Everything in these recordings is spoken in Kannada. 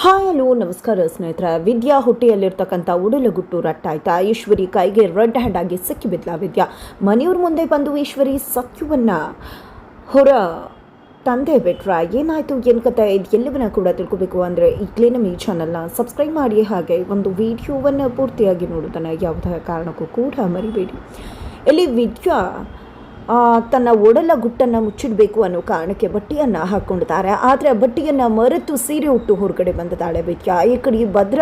ಹಾಯ್ ಹಲೋ ನಮಸ್ಕಾರ ಸ್ನೇಹಿತರೆ. ವಿದ್ಯಾ ಹುಟ್ಟಿಯಲ್ಲಿರ್ತಕ್ಕಂಥ ಉಡಲಗುಟ್ಟು ರಟ್ಟಾಯ್ತಾ. ಈಶ್ವರಿ ಕೈಗೆ ರೆಡ್ ಹ್ಯಾಂಡ್ ಆಗಿ ಸಿಕ್ಕಿಬಿದ್ಲ ವಿದ್ಯಾ. ಮನೆಯವ್ರ ಮುಂದೆ ಬಂದು ಈಶ್ವರಿ ಸತ್ಯವನ್ನು ಹೊರ ತಂದೆ ಬಿಟ್ರ. ಏನಾಯಿತು ಏನು ಕತೆ ಇದು ಎಲ್ಲವನ್ನ ಕೂಡ ತಿಳ್ಕೊಬೇಕು ಅಂದರೆ ಈಗಲೇ ನಮ್ಮ ಈ ಚಾನಲ್ನ ಸಬ್ಸ್ಕ್ರೈಬ್ ಮಾಡಿ, ಹಾಗೆ ಒಂದು ವಿಡಿಯೋವನ್ನು ಪೂರ್ತಿಯಾಗಿ ನೋಡೋದನ್ನು ಯಾವುದೇ ಕಾರಣಕ್ಕೂ ಕೂಡ ಮರಿಬೇಡಿ. ಇಲ್ಲಿ ವಿದ್ಯಾ ತನ್ನ ಒಡಲ ಗುಟ್ಟನ್ನು ಮುಚ್ಚಿಡಬೇಕು ಅನ್ನೋ ಕಾರಣಕ್ಕೆ ಬಟ್ಟೆಯನ್ನು ಹಾಕ್ಕೊಂಡಿದ್ದಾರೆ. ಆದರೆ ಬಟ್ಟೆಯನ್ನು ಮರೆತು ಸೀರೆ ಉಟ್ಟು ಹೊರಗಡೆ ಬಂದಿದ್ದಾಳೆ ವಿದ್ಯಾ. ಈ ಕಡೆ ಭದ್ರ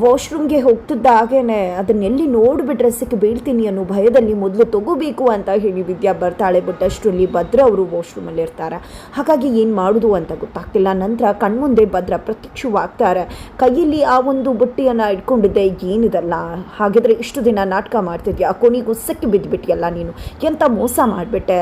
ವಾಶ್ರೂಮ್ಗೆ ಹೋಗ್ತಿದ್ದಾಗೇ ಅದನ್ನೆಲ್ಲಿ ನೋಡಿಬಿಟ್ರೆ ಸಿಕ್ಕಿ ಬೀಳ್ತೀನಿ ಅನ್ನೋ ಭಯದಲ್ಲಿ ಮೊದಲು ತಗೋಬೇಕು ಅಂತ ಹೇಳಿ ವಿದ್ಯಾ ಬರ್ತಾಳೆ. ಬಟ್ ಅಷ್ಟರಲ್ಲಿ ಭದ್ರ ಅವರು ವಾಶ್ರೂಮಲ್ಲಿ ಇರ್ತಾರೆ. ಹಾಗಾಗಿ ಏನು ಮಾಡೋದು ಅಂತ ಗೊತ್ತಾಗ್ತಿಲ್ಲ. ನಂತರ ಕಣ್ಮುಂದೆ ಭದ್ರ ಪ್ರತ್ಯಕ್ಷವಾಗ್ತಾರೆ. ಕೈಯಲ್ಲಿ ಆ ಒಂದು ಬಟ್ಟೆಯನ್ನು ಇಟ್ಕೊಂಡಿದ್ದೆ. ಏನಿದಲ್ಲ, ಹಾಗಿದ್ರೆ ಇಷ್ಟು ದಿನ ನಾಟಕ ಮಾಡ್ತಿದ್ಯಾ, ಕೊನೆಗೂ ಸಿಕ್ಕಿ ಬಿದ್ದುಬಿಟ್ಟಿಯಲ್ಲ ನೀನು, ಎಂಥ ಮೋಸ ಮಾಡಿಬಿಟ್ಟೆ.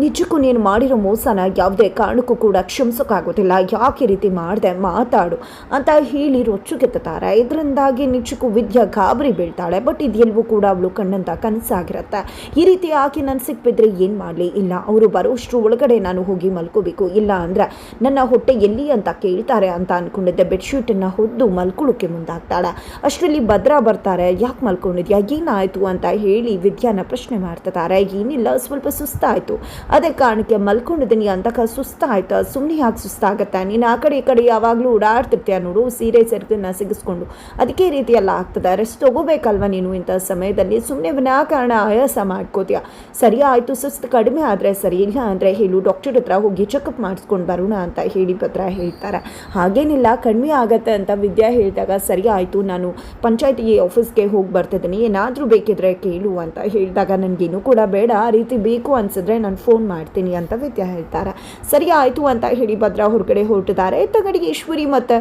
ನಿಜಕ್ಕೂ ನೀನು ಮಾಡಿರೋ ಮೋಸನ ಯಾವುದೇ ಕಾರಣಕ್ಕೂ ಕೂಡ ಕ್ಷಮಿಸೋಕ್ಕಾಗೋದಿಲ್ಲ. ಯಾಕೆ ರೀತಿ ಮಾಡಿದೆ, ಮಾತಾಡು ಅಂತ ಹೇಳಿ ರೊಚ್ಚುಗೆತ್ತಾರೆ. ಇದರಿಂದಾಗಿ ನಿಜಕ್ಕೂ ವಿದ್ಯಾ ಗಾಬರಿ ಬೀಳ್ತಾಳೆ. ಬಟ್ ಇದೆಲ್ಲವೂ ಕೂಡ ಅವಳು ಕಣ್ಣಂತ ಕನಸಾಗಿರುತ್ತೆ. ಈ ರೀತಿ ಆಕೆ ನನ್ನ ಸಿಕ್ಬಿದ್ರೆ ಏನು ಮಾಡಲಿ, ಇಲ್ಲ ಅವರು ಬರೋಷ್ಟ್ರು ಒಳಗಡೆ ನಾನು ಹೋಗಿ ಮಲ್ಕೋಬೇಕು, ಇಲ್ಲ ಅಂದರೆ ನನ್ನ ಹೊಟ್ಟೆ ಎಲ್ಲಿ ಅಂತ ಕೇಳ್ತಾರೆ ಅಂತ ಅಂದ್ಕೊಂಡಿದ್ದೆ. ಬೆಡ್ಶೀಟನ್ನು ಹೊದ್ದು ಮಲ್ಕೊಳ್ಳೋಕ್ಕೆ ಮುಂದಾಗ್ತಾಳೆ. ಅಷ್ಟರಲ್ಲಿ ಭದ್ರಾ ಬರ್ತಾರೆ. ಯಾಕೆ ಮಲ್ಕೊಂಡಿದ್ಯಾ, ಏನಾಯಿತು ಅಂತ ಹೇಳಿ ವಿದ್ಯಾನ ಪ್ರಶ್ನೆ ಮಾಡ್ತಿದ್ದಾರೆ. ಏನಿಲ್ಲ, ಸ್ವಲ್ಪ ಸುಸ್ತಾಯಿತು, ಅದೇ ಕಾರಣಕ್ಕೆ ಮಲ್ಕೊಂಡಿದ್ದೀನಿ ಅಂತ. ಸುಸ್ತಾಯ್ತಾ, ಸುಮ್ಮನೆ ಯಾಕೆ ಸುಸ್ತಾಗತ್ತೆ, ನೀನು ಆ ಕಡೆ ಈ ಕಡೆ ಯಾವಾಗಲೂ ಓಡಾಡ್ತಿರ್ತೀಯ ನೋಡು, ಸೀರೆ ಸೆರಗನ್ನ ಸಿಗಿಸ್ಕೊಂಡು, ಅದಕ್ಕೆ ಈ ರೀತಿ ಎಲ್ಲ ಆಗ್ತದೆ. ರೆಸ್ಟ್ ತೊಗೋಬೇಕಲ್ವ ನೀನು ಇಂಥ ಸಮಯದಲ್ಲಿ, ಸುಮ್ಮನೆ ವಿನಾಕಾರಣ ಆಯಾಸ ಮಾಡ್ಕೋತೀಯ. ಸರಿ ಆಯಿತು, ಸುಸ್ತು ಕಡಿಮೆ ಆದರೆ ಸರಿ, ಇಲ್ಲ ಅಂದರೆ ಹೇಳು, ಡಾಕ್ಟರ್ ಹತ್ರ ಹೋಗಿ ಚೆಕಪ್ ಮಾಡಿಸ್ಕೊಂಡು ಬರೋಣ ಅಂತ ಹೇಳಿ ಭದ್ರ ಹೇಳ್ತಾರೆ. ಹಾಗೇನಿಲ್ಲ, ಕಡಿಮೆ ಆಗತ್ತೆ ಅಂತ ವಿದ್ಯಾ ಹೇಳಿದಾಗ ಸರಿ ಆಯಿತು, ನಾನು ಪಂಚಾಯತಿ ಆಫೀಸ್ಗೆ ಹೋಗಿ ಬರ್ತಿದ್ದೀನಿ, ಏನಾದರೂ ಬೇಕಿದ್ರೆ ಕೇಳು ಅಂತ ಹೇಳಿದಾಗ ನನಗೇನು ಕೂಡ ಬೇಡ, ಆ ರೀತಿ ಬೇಕು ಅನಿಸಿದ್ರೆ ನಾನು ಫೋನ್ ಮಾಡ್ತೀನಿ ಅಂತ ವಿದ್ಯಾ ಹೇಳ್ತಾರೆ. ಸರಿ ಆಯಿತು ಅಂತ ಹೇಳಿ ಭದ್ರಾ ಹೊರಗಡೆ ಹೊರಟಿದ್ದಾರೆ. ತಗಡಿಗೆ ಈಶ್ವರಿ ಮತ್ತು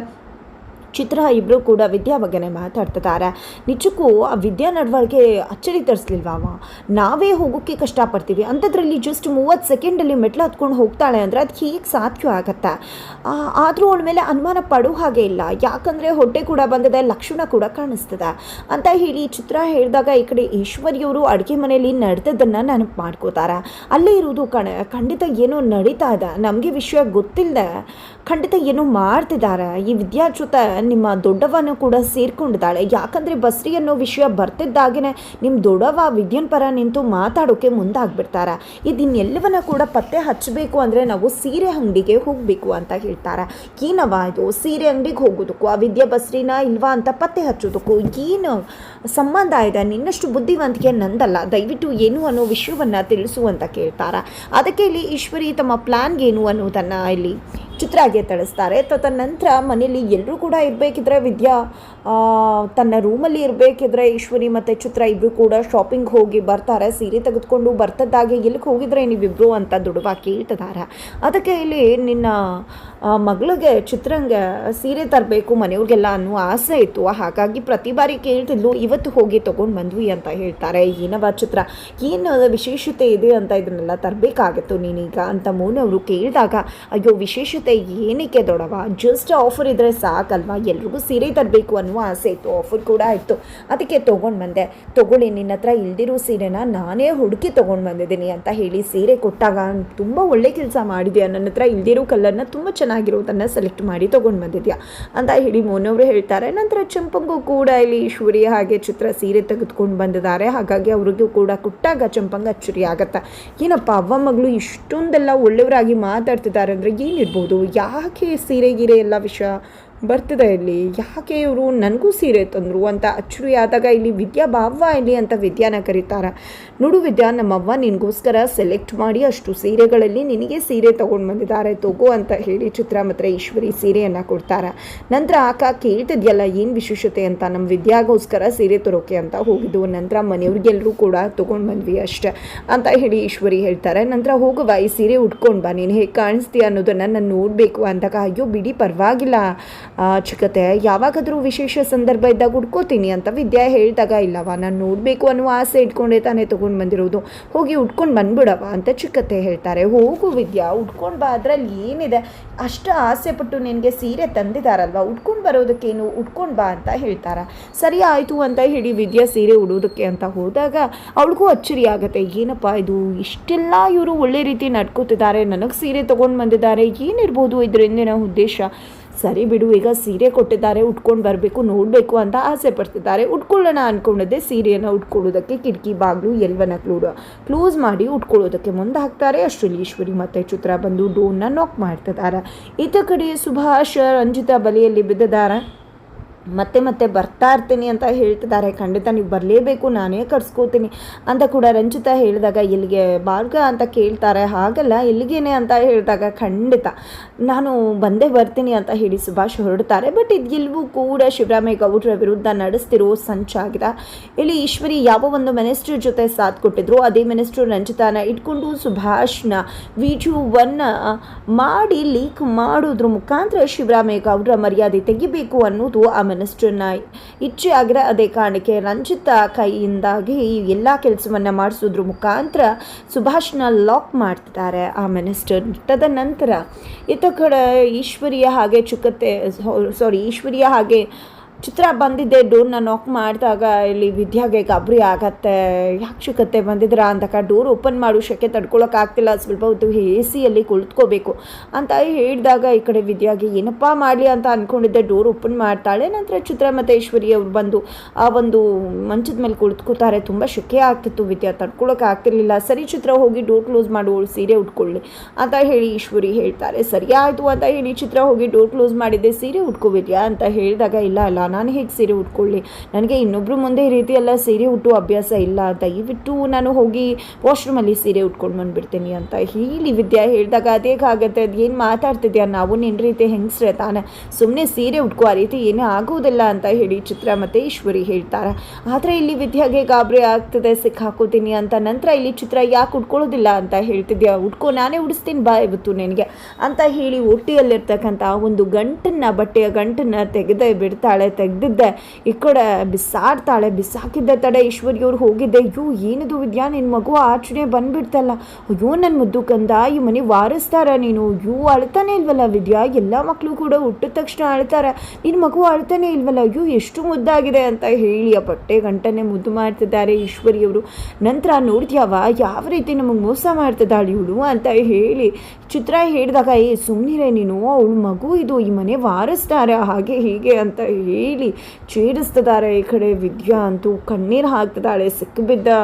ಚಿತ್ರ ಇಬ್ಬರು ಕೂಡ ವಿದ್ಯಾ ಬಗ್ಗೆನೇ ಮಾತಾಡ್ತಿದ್ದಾರೆ. ನಿಜಕ್ಕೂ ಆ ವಿದ್ಯಾ ನಡವಳಿಕೆ ಅಚ್ಚರಿ ತರಿಸ್ಲಿಲ್ವಾ, ನಾವೇ ಹೋಗೋಕ್ಕೆ ಕಷ್ಟಪಡ್ತೀವಿ ಅಂಥದ್ರಲ್ಲಿ ಜಸ್ಟ್ 30 ಸೆಕೆಂಡಲ್ಲಿ ಮೆಟ್ಲು ಹತ್ಕೊಂಡು ಹೋಗ್ತಾಳೆ ಅಂದರೆ ಅದು ಹೇಗೆ ಸಾಧ್ಯ ಆಗತ್ತೆ. ಆದರೂ ಅವಳ ಮೇಲೆ ಅನುಮಾನ ಪಡೋ ಹಾಗೆ ಇಲ್ಲ, ಯಾಕಂದರೆ ಹೊಟ್ಟೆ ಕೂಡ ಬಂದಿದೆ, ಲಕ್ಷಣ ಕೂಡ ಕಾಣಿಸ್ತದೆ ಅಂತ ಹೇಳಿ ಚಿತ್ರ ಹೇಳಿದಾಗ ಈ ಕಡೆ ಈಶ್ವರಿಯವರು ಅಡುಗೆ ಮನೆಯಲ್ಲಿ ನಡೆದದ್ದನ್ನು ನೆನಪು ಮಾಡ್ಕೋತಾರೆ. ಅಲ್ಲೇ ಇರೋದು ಖಂಡಿತ ಏನೋ ನಡೀತಾ ಇದೆ, ನಮಗೆ ವಿಷಯ ಗೊತ್ತಿಲ್ಲದೆ ಖಂಡಿತ ಏನೋ ಮಾಡ್ತಿದ್ದಾರೆ. ಈ ವಿದ್ಯಾ ಜೊತೆ ನಿಮ್ಮ ದೊಡ್ಡವನು ಕೂಡ ಸೇರ್ಕೊಂಡಿದ್ದಾಳೆ. ಯಾಕಂದರೆ ಬಸ್ರಿ ಅನ್ನೋ ವಿಷಯ ಬರ್ತಿದ್ದಾಗೇ ನಿಮ್ಮ ದೊಡ್ಡವ ವಿದ್ಯನ್ ಪರ ನಿಂತು ಮಾತಾಡೋಕ್ಕೆ ಮುಂದಾಗ್ಬಿಡ್ತಾರೆ. ಇದನ್ನೆಲ್ಲವನ್ನ ಕೂಡ ಪತ್ತೆ ಹಚ್ಚಬೇಕು ಅಂದರೆ ನಾವು ಸೀರೆ ಅಂಗಡಿಗೆ ಹೋಗಬೇಕು ಅಂತ ಹೇಳ್ತಾರೆ. ಏನವ ಇದು, ಸೀರೆ ಅಂಗಡಿಗೆ ಹೋಗೋದಕ್ಕೂ ಆ ವಿದ್ಯಾ ಬಸ್ರಿನ ಇಲ್ವಾ ಅಂತ ಪತ್ತೆ ಹಚ್ಚೋದಕ್ಕೂ ಏನು ಸಂಬಂಧ ಇದೆ? ನಿನ್ನಷ್ಟು ಬುದ್ಧಿವಂತಿಕೆ ನಂದಲ್ಲ, ದಯವಿಟ್ಟು ಏನು ಅನ್ನೋ ವಿಷಯವನ್ನು ತಿಳಿಸು ಅಂತ ಕೇಳ್ತಾರೆ. ಅದಕ್ಕೆ ಇಲ್ಲಿ ಈಶ್ವರಿ ತಮ್ಮ ಪ್ಲ್ಯಾನ್ಗೇನು ಅನ್ನೋದನ್ನು ಇಲ್ಲಿ ಚಿತ್ರಾಗೆ ತಿಳಿಸ್ತಾರೆ. ತದನಂತರ ಮನೆಯಲ್ಲಿ ಎಲ್ಲರೂ ಕೂಡ ಇರಬೇಕಿದ್ರೆ ವಿದ್ಯಾ ತನ್ನ ರೂಮಲ್ಲಿ ಇರಬೇಕಿದ್ರೆ ಈಶ್ವರಿ ಮತ್ತು ಚಿತ್ರ ಇಬ್ಬರು ಕೂಡ ಶಾಪಿಂಗ್ ಹೋಗಿ ಬರ್ತಾರೆ. ಸೀರೆ ತೆಗೆದುಕೊಂಡು ಬರ್ತದ್ದಾಗೆ ಎಲ್ಲಿಗೆ ಹೋಗಿದ್ರೆ ನೀವಿಬ್ಬರು ಅಂತ ದುಡುವಾಗಿ ಕೇಳ್ತಿದ್ದಾರೆ. ಅದಕ್ಕೆ ಇಲ್ಲಿ ನಿನ್ನ ಮಗಳಿಗೆ ಚಿತ್ರಂಗೆ ಸೀರೆ ತರಬೇಕು ಮನೆಯವ್ರಿಗೆಲ್ಲ ಅನ್ನೋ ಆಸೆ ಇತ್ತು, ಹಾಗಾಗಿ ಪ್ರತಿ ಬಾರಿ ಕೇಳ್ತಿದ್ಲು, ಇವತ್ತು ಹೋಗಿ ತೊಗೊಂಡು ಬಂದ್ವಿ ಅಂತ ಹೇಳ್ತಾರೆ. ಏನವ ಚಿತ್ರ, ಏನು ವಿಶೇಷತೆ ಇದೆ ಅಂತ ಇದನ್ನೆಲ್ಲ ತರಬೇಕಾಗತ್ತು ನೀನೀಗ ಅಂತ ಮೋನವರು ಕೇಳಿದಾಗ, ಅಯ್ಯೋ ವಿಶೇಷತೆ ಏನಕ್ಕೆ ದೊಡವ, ಜಸ್ಟ್ ಆಫರ್ ಇದ್ದರೆ ಸಾಕಲ್ವಾ, ಎಲ್ರಿಗೂ ಸೀರೆ ತರಬೇಕು ಅನ್ನೋ ಆಸೆ ಇತ್ತು, ಆಫರ್ ಕೂಡ ಇತ್ತು, ಅದಕ್ಕೆ ತೊಗೊಂಡು ಬಂದೆ. ತೊಗೊಳ್ಳಿ, ನಿನ್ನ ಹತ್ರ ಇಲ್ದಿರೋ ಸೀರೆನ ನಾನೇ ಹುಡುಕಿ ತೊಗೊಂಡು ಬಂದಿದ್ದೀನಿ ಅಂತ ಹೇಳಿ ಸೀರೆ ಕೊಟ್ಟಾಗ, ತುಂಬ ಒಳ್ಳೆ ಕೆಲಸ ಮಾಡಿದ್ಯಾ, ನನ್ನ ಹತ್ರ ಇಲ್ದಿರೋ ಕಲರ್ನ ತುಂಬ ಚೆನ್ನಾಗಿರೋದನ್ನು ಸೆಲೆಕ್ಟ್ ಮಾಡಿ ತೊಗೊಂಡು ಬಂದಿದ್ಯಾ ಅಂತ ಹೇಳಿ ಮೋನವರು ಹೇಳ್ತಾರೆ. ನಂತರ ಚಂಪಂಗೂ ಕೂಡ ಇಲ್ಲಿ ಈಶ್ವರಿ ಹಾಗೆ ಚಿತ್ರ ಸೀರೆ ತೆಗೆದುಕೊಂಡು ಬಂದಿದ್ದಾರೆ. ಹಾಗಾಗಿ ಅವ್ರಿಗೂ ಕೂಡ ಕೊಟ್ಟಾಗ ಚಂಪಂಗ ಅಚ್ಚರಿ ಆಗತ್ತೆ. ಏನಪ್ಪ ಅವ್ವ ಮಗಳು ಇಷ್ಟೊಂದೆಲ್ಲ ಒಳ್ಳೆಯವರಾಗಿ ಮಾತಾಡ್ತಿದ್ದಾರೆ ಅಂದರೆ ಏನಿರ್ಬೋದು, ಯಾಕೆ ಸೀರೆ ಗೀರೆ ಎಲ್ಲ ವಿಷಯ ಬರ್ತಿದೆ ಇಲ್ಲಿ, ಯಾಕೆ ಇವರು ನನಗೂ ಸೀರೆ ತಂದರು ಅಂತ ಅಚ್ಚರಿ ಆದಾಗ ಇಲ್ಲಿ ವಿದ್ಯಾ ಬಾವ್ವ ಇಲ್ಲಿ ಅಂತ ವಿದ್ಯಾನ ಕರೀತಾರೆ. ನೋಡು ವಿದ್ಯಾ, ನಮ್ಮವ್ವ ನಿನಗೋಸ್ಕರ ಸೆಲೆಕ್ಟ್ ಮಾಡಿ ಅಷ್ಟು ಸೀರೆಗಳಲ್ಲಿ ನಿನಗೆ ಸೀರೆ ತೊಗೊಂಡು ಬಂದಿದ್ದಾರೆ, ತಗೋ ಅಂತ ಹೇಳಿ ಚಿತ್ರ ಮತ್ತು ಈಶ್ವರಿ ಸೀರೆಯನ್ನು ಕೊಡ್ತಾರೆ. ನಂತರ ಆಕ ಕೇಳ್ತಿದ್ಯಲ್ಲ ಏನು ವಿಶೇಷತೆ ಅಂತ, ನಮ್ಮ ವಿದ್ಯಾಗೋಸ್ಕರ ಸೀರೆ ತರೋಕೆ ಅಂತ ಹೋಗಿದ್ದು, ನಂತರ ಮನೆಯವ್ರಿಗೆಲ್ಲರೂ ಕೂಡ ತೊಗೊಂಡು ಬಂದ್ವಿ ಅಷ್ಟೆ ಅಂತ ಹೇಳಿ ಈಶ್ವರಿ ಹೇಳ್ತಾರೆ. ನಂತರ ಹೋಗುವ, ಈ ಸೀರೆ ಉಟ್ಕೊಂಡು ಬಾ, ನೀನು ಹೇಗೆ ಕಾಣಿಸ್ತೀಯ ಅನ್ನೋದನ್ನು ನಾನು ನೋಡಬೇಕು ಅಂದಾಗ, ಅಯ್ಯೋ ಬಿಡಿ ಪರವಾಗಿಲ್ಲ ಚಿಕ್ಕತೆ, ಯಾವಾಗಾದರೂ ವಿಶೇಷ ಸಂದರ್ಭ ಇದ್ದಾಗ ಉಟ್ಕೋತೀನಿ ಅಂತ ವಿದ್ಯಾ ಹೇಳಿದಾಗ, ಇಲ್ಲವ ನಾನು ನೋಡಬೇಕು ಅನ್ನೋ ಆಸೆ ಇಟ್ಕೊಂಡೇ ತಾನೇ ತೊಗೊಂಡು ಬಂದಿರೋದು, ಹೋಗಿ ಉಟ್ಕೊಂಡು ಬಂದ್ಬಿಡವ ಅಂತ ಚಿಕ್ಕತೆ ಹೇಳ್ತಾರೆ. ಹೋಗು ವಿದ್ಯಾ, ಉಟ್ಕೊಂಡು ಬಾ, ಅದರಲ್ಲಿ ಏನಿದೆ, ಅಷ್ಟು ಆಸೆ ಪಟ್ಟು ನಿನಗೆ ಸೀರೆ ತಂದಿದ್ದಾರಲ್ವ, ಉಟ್ಕೊಂಡು ಬರೋದಕ್ಕೇನು, ಉಟ್ಕೊಂಡು ಬಾ ಅಂತ ಹೇಳ್ತಾರೆ. ಸರಿ ಆಯಿತು ಅಂತ ಹೇಳಿ ವಿದ್ಯಾ ಸೀರೆ ಉಡೋದಕ್ಕೆ ಅಂತ ಹೋದಾಗ ಅವಳಿಗೂ ಅಚ್ಚರಿ ಆಗುತ್ತೆ. ಏನಪ್ಪ ಇದು, ಇಷ್ಟೆಲ್ಲ ಇವರು ಒಳ್ಳೆ ರೀತಿ ನಡ್ಕೋತಿದ್ದಾರೆ, ನನಗೆ ಸೀರೆ ತೊಗೊಂಡು ಬಂದಿದ್ದಾರೆ, ಏನಿರ್ಬೋದು ಇದರ ಹಿಂದಿನ ಉದ್ದೇಶ, ಸರಿ ಬಿಡು, ಈಗ ಸೀರೆ ಕೊಟ್ಟಿದ್ದಾರೆ ಉಟ್ಕೊಂಡು ಬರಬೇಕು ನೋಡಬೇಕು ಅಂತ ಆಸೆ ಪಡ್ತಿದ್ದಾರೆ. ಉಟ್ಕೊಳ್ಳೋಣ ಅಂದ್ಕೊಂಡಿದ್ದೆ, ಸೀರೆಯನ್ನು ಉಟ್ಕೊಳ್ಳೋದಕ್ಕೆ ಕಿಟಕಿ ಬಾಗಿಲು ಎಲ್ಲವನ್ನ ಕ್ಲೋಸ್ ಮಾಡಿ ಉಟ್ಕೊಳ್ಳೋದಕ್ಕೆ ಮುಂದೆ ಹಾಕ್ತಾರೆ. ಅಷ್ಟರಲ್ಲಿ ಈಶ್ವರಿ ಮತ್ತು ಚಿತ್ರ ಬಂದು ಡೋರ್ನ ನಾಕ್ ಮಾಡ್ತಿದ್ದಾರೆ. ಈತ ಕಡೆ ಸುಭಾಷ್ ರಂಜಿತಾ ಬಲೆಯಲ್ಲಿ ಬಿದ್ದಿದ್ದಾರೆ. ಮತ್ತೆ ಬರ್ತಾ ಇರ್ತೀನಿ ಅಂತ ಹೇಳ್ತಿದ್ದಾರೆ. ಖಂಡಿತ ನೀವು ಬರಲೇಬೇಕು, ನಾನೇ ಕರ್ಸ್ಕೋತೀನಿ ಅಂತ ಕೂಡ ರಂಜಿತಾ ಹೇಳಿದಾಗ ಎಲ್ಲಿಗೆ ಬಾರ್ಗ ಅಂತ ಕೇಳ್ತಾರೆ. ಹಾಗಲ್ಲ, ಎಲ್ಲಿಗೇನೆ ಅಂತ ಹೇಳಿದಾಗ ಖಂಡಿತ ನಾನು ಬಂದೇ ಬರ್ತೀನಿ ಅಂತ ಹೇಳಿ ಸುಭಾಷ್ ಹೊರಡ್ತಾರೆ. ಬಟ್ ಇದೆಲ್ಲವೂ ಕೂಡ ಶಿವರಾಮೇಗೌಡರ ವಿರುದ್ಧ ನಡೆಸ್ತಿರೋ ಸಂಚಾಗಿದೆ. ಇಲ್ಲಿ ಈಶ್ವರಿ ಯಾವ ಒಂದು ಮಿನಿಸ್ಟ್ರ್ ಜೊತೆ ಸಾಥ್ ಕೊಟ್ಟಿದ್ರು, ಅದೇ ಮಿನಿಸ್ಟ್ರು ರಂಜಿತಾನ ಇಟ್ಕೊಂಡು ಸುಭಾಷ್ನ ವಿಡಿಯೋವನ್ನು ಮಾಡಿ ಲೀಕ್ ಮಾಡೋದ್ರ ಮುಖಾಂತರ ಶಿವರಾಮೇಗೌಡರ ಮರ್ಯಾದೆ ತೆಗಿಬೇಕು ಅನ್ನೋದು ಆ ಮಿನಿಸ್ಟರ್ನ ಇಚ್ಛೆ ಆಗಿರೋ. ಅದೇ ಕಾರಣಕ್ಕೆ ರಂಜಿತಾ ಕೈಯಿಂದಾಗಿ ಎಲ್ಲ ಕೆಲಸವನ್ನು ಮಾಡಿಸೋದ್ರ ಮುಖಾಂತರ ಸುಭಾಷ್ನ ಲಾಕ್ ಮಾಡ್ತಿದ್ದಾರೆ ಆ ಮಿನಿಸ್ಟರ್. ತದನಂತರ ಇತ್ತ ಕಡೆ ಈಶ್ವರಿಯ ಹಾಗೆ ಚಿತ್ರ ಬಂದಿದ್ದೆ. ಡೋರ್ನ ನಾಕ್ ಮಾಡಿದಾಗ ಇಲ್ಲಿ ವಿದ್ಯಾಗೆ ಗಾಬರಿ ಆಗತ್ತೆ. ಯಾಕೆ ಚಿಕ್ಕತ್ತೆ ಬಂದಿದ್ರ ಅಂತ ಡೋರ್ ಓಪನ್ ಮಾಡು, ಶೆಕೆ ತಡ್ಕೊಳಕ್ಕಾಗ್ತಿಲ್ಲ, ಸ್ವಲ್ಪ ಹೊತ್ತು ಎ ಸಿಯಲ್ಲಿ ಕುಳಿತುಕೋಬೇಕು ಅಂತ ಹೇಳಿದಾಗ ಈ ಕಡೆ ವಿದ್ಯಾಗೆ ಏನಪ್ಪ ಮಾಡಲಿ ಅಂತ ಅಂದ್ಕೊಂಡಿದ್ದೆ. ಡೋರ್ ಓಪನ್ ಮಾಡ್ತಾಳೆ. ನಂತರ ಚಿತ್ರ ಮತ್ತು ಈಶ್ವರಿ ಅವ್ರು ಬಂದು ಆ ಒಂದು ಮಂಚದ ಮೇಲೆ ಕುಳಿತುಕೋತಾರೆ. ತುಂಬ ಶೆಕೆ ಆಗ್ತಿತ್ತು, ವಿದ್ಯಾ ತಡ್ಕೊಳಕ್ಕಾಗ್ತಿರ್ಲಿಲ್ಲ. ಸರಿ ಚಿತ್ರ ಹೋಗಿ ಡೋರ್ ಕ್ಲೋಸ್ ಮಾಡು, ಸೀರೆ ಉಟ್ಕೊಳ್ಳಿ ಅಂತ ಹೇಳಿ ಈಶ್ವರಿ ಹೇಳ್ತಾರೆ. ಸರಿ ಆಯಿತು ಅಂತ ಹೇಳಿ ಚಿತ್ರ ಹೋಗಿ ಡೋರ್ ಕ್ಲೋಸ್ ಮಾಡಿದ್ದೆ. ಸೀರೆ ಉಟ್ಕೋವಿದ್ಯಾ ಅಂತ ಹೇಳಿದಾಗ ಇಲ್ಲ ನಾನು ಹೇಗೆ ಸೀರೆ ಉಟ್ಕೊಳ್ಳಿ, ನನಗೆ ಇನ್ನೊಬ್ಬರು ಮುಂದೆ ಈ ರೀತಿ ಎಲ್ಲ ಸೀರೆ ಉಟ್ಟು ಅಭ್ಯಾಸ ಇಲ್ಲ, ದಯವಿಟ್ಟು ನಾನು ಹೋಗಿ ವಾಶ್ರೂಮಲ್ಲಿ ಸೀರೆ ಉಟ್ಕೊಂಡು ಬಂದುಬಿಡ್ತೀನಿ ಅಂತ ಹೇಳಿ ವಿದ್ಯಾ ಹೇಳಿದಾಗ ಅದೇಗಾಗತ್ತೆ, ಅದು ಏನು ಮಾತಾಡ್ತಿದ್ಯಾ, ನಾವು ನಿನ್ನ ರೀತಿ ಹೆಂಗಸ್ರೆ ತಾನೆ, ಸುಮ್ಮನೆ ಸೀರೆ ಉಟ್ಕೋ, ಆ ರೀತಿ ಏನೂ ಆಗೋದಿಲ್ಲ ಅಂತ ಹೇಳಿ ಚಿತ್ರ ಮತ್ತು ಈಶ್ವರಿ ಹೇಳ್ತಾರೆ. ಆದರೆ ಇಲ್ಲಿ ವಿದ್ಯಾಗೆ ಗಾಬರಿ ಆಗ್ತದೆ, ಸಿಕ್ಕಾಕೋತೀನಿ ಅಂತ. ನಂತರ ಇಲ್ಲಿ ಚಿತ್ರ ಯಾಕೆ ಉಟ್ಕೊಳ್ಳೋದಿಲ್ಲ ಅಂತ ಹೇಳ್ತಿದ್ಯಾ, ಉಟ್ಕೋ, ನಾನೇ ಉಡಿಸ್ತೀನಿ ಬಾ ಇವತ್ತು ನಿನಗೆ ಅಂತ ಹೇಳಿ ಒಟ್ಟಿಯಲ್ಲಿರ್ತಕ್ಕಂಥ ಒಂದು ಬಟ್ಟೆಯ ಗಂಟನ್ನು ತೆಗೆದಿದ್ದೆ ಈ ಕಡೆ ಬಿಸಾಡ್ತಾಳೆ. ಬಿಸಾಕಿದ್ದ ತಡೆ ಈಶ್ವರಿಯವ್ರು ಹೋಗಿದ್ದೆ. ಅಯ್ಯೋ ಏನಿದು ವಿದ್ಯಾ, ನಿನ್ನ ಮಗು ಆಚರಣೆ ಬಂದುಬಿಡ್ತಲ್ಲ, ಅಯ್ಯೋ ನನ್ನ ಮುದ್ದು ಕಂದ, ಈ ಮನೆ ವಾರಿಸ್ತಾರ ನೀನು, ಅಯ್ಯೋ ಅಳ್ತಾನೆ ಇಲ್ವಲ್ಲ ವಿದ್ಯಾ, ಎಲ್ಲ ಮಕ್ಕಳು ಕೂಡ ಹುಟ್ಟಿದ ತಕ್ಷಣ ಅಳ್ತಾರೆ, ನಿನ್ನ ಮಗು ಅಳ್ತಾನೆ ಇಲ್ವಲ್ಲ, ಅಯ್ಯೋ ಎಷ್ಟು ಮುದ್ದಾಗಿದೆ ಅಂತ ಹೇಳಿ ಆ ಬಟ್ಟೆ ಗಂಟನ್ನೇ ಮುದ್ದು ಮಾಡ್ತಿದ್ದಾರೆ ಈಶ್ವರಿಯವರು. ನಂತರ ನೋಡ್ತೀಯವ ಯಾವ ರೀತಿ ನಮಗೆ ಮೋಸ ಮಾಡ್ತಿದ್ದಾಳೆ ಇವಳು ಅಂತ ಹೇಳಿ ಚಿತ್ರ ಹೇಳಿದಾಗ ಸುಮ್ಮನಿರೇ ನೀನು, ಅವಳು ಮಗು ಇದು, ಈ ಮನೆ ವಾರಿಸ್ತಾರೆ ಹಾಗೆ ಹೀಗೆ ಅಂತ ಹೇಳಿ ಛೇಡಿಸ್ತಿದ್ದಾರೆ. ಈ ಕಡೆ ವಿದ್ಯಾ ಅಂತೂ ಕಣ್ಣೀರು ಹಾಕ್ತಿದ್ದಾಳೆ, ಸಿಕ್ಕಿಬಿದ್ದ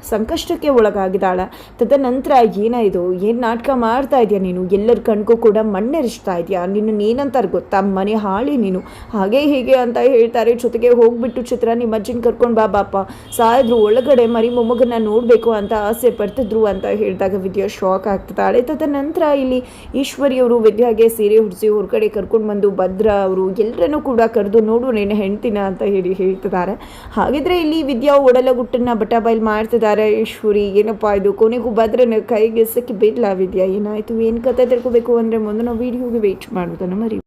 ಸಂಕಷ್ಟಕ್ಕೆ ಒಳಗಾಗಿದ್ದಾಳೆ. ತದನಂತರ ಏನಾಯಿತು, ಏನು ನಾಟಕ ಮಾಡ್ತಾ ಇದೆಯಾ ನೀನು, ಎಲ್ಲರ ಕಣ್ಗೂ ಕೂಡ ಮಣ್ಣೆರಿಸ್ತಾ ಇದೆಯಾ, ನಿನ್ನ ಏನಂತಾರೆ ಗೊತ್ತಾ, ಮನೆ ಹಾಳಿ ನೀನು ಹಾಗೆ ಹೀಗೆ ಅಂತ ಹೇಳ್ತಾರೆ. ಜೊತೆಗೆ ಹೋಗ್ಬಿಟ್ಟು ಚಿತ್ರ ನಿಮ್ಮ ಅಜ್ಜಿನ ಕರ್ಕೊಂಡು ಬಾಪ ಸಾಯಿದ್ರು, ಒಳಗಡೆ ಮರಿ ಮೊಮ್ಮಗನ್ನ ನೋಡಬೇಕು ಅಂತ ಆಸೆ ಪಡ್ತಿದ್ರು ಅಂತ ಹೇಳಿದಾಗ ವಿದ್ಯಾ ಶಾಕ್ ಆಗ್ತಿದ್ದಾಳೆ. ತದನಂತರ ಇಲ್ಲಿ ಈಶ್ವರಿಯವರು ವಿದ್ಯಾಗೆ ಸೀರೆ ಹುಡಿಸಿ ಹೊರಗಡೆ ಕರ್ಕೊಂಡು ಬಂದು ಭದ್ರ ಅವರು ಎಲ್ಲರನ್ನೂ ಕೂಡ ಕರೆದು ನೋಡು ನೀನು ಹೆಣ್ತಿನ ಅಂತ ಹೇಳಿ ಹೇಳ್ತಿದ್ದಾರೆ. ಹಾಗಿದ್ರೆ ಇಲ್ಲಿ ವಿದ್ಯಾ ಒಡಲಗುಟ್ಟನ್ನು ಬಟಾಬೈಲ್ ಮಾಡ್ತಿದ್ದಾರೆ. ಈಶ್ವರಿ ಏನಪ್ಪ ಇದು, ಕೊನೆಗೂ ಭದ್ರನ ಕೈಗೆ ಸಿಕ್ಕಿ ಬಿಡ್ಲ ವಿದ್ಯಾ, ಏನಾಯಿತು ಏನು ಕತೆ ತಿಳ್ಕೊಬೇಕು ಅಂದರೆ ಮುಂದೆ ನಾವು ವಿಡಿಯೋಗೆ ವೇಟ್ ಮಾಡೋದನ್ನು ಮರಿ.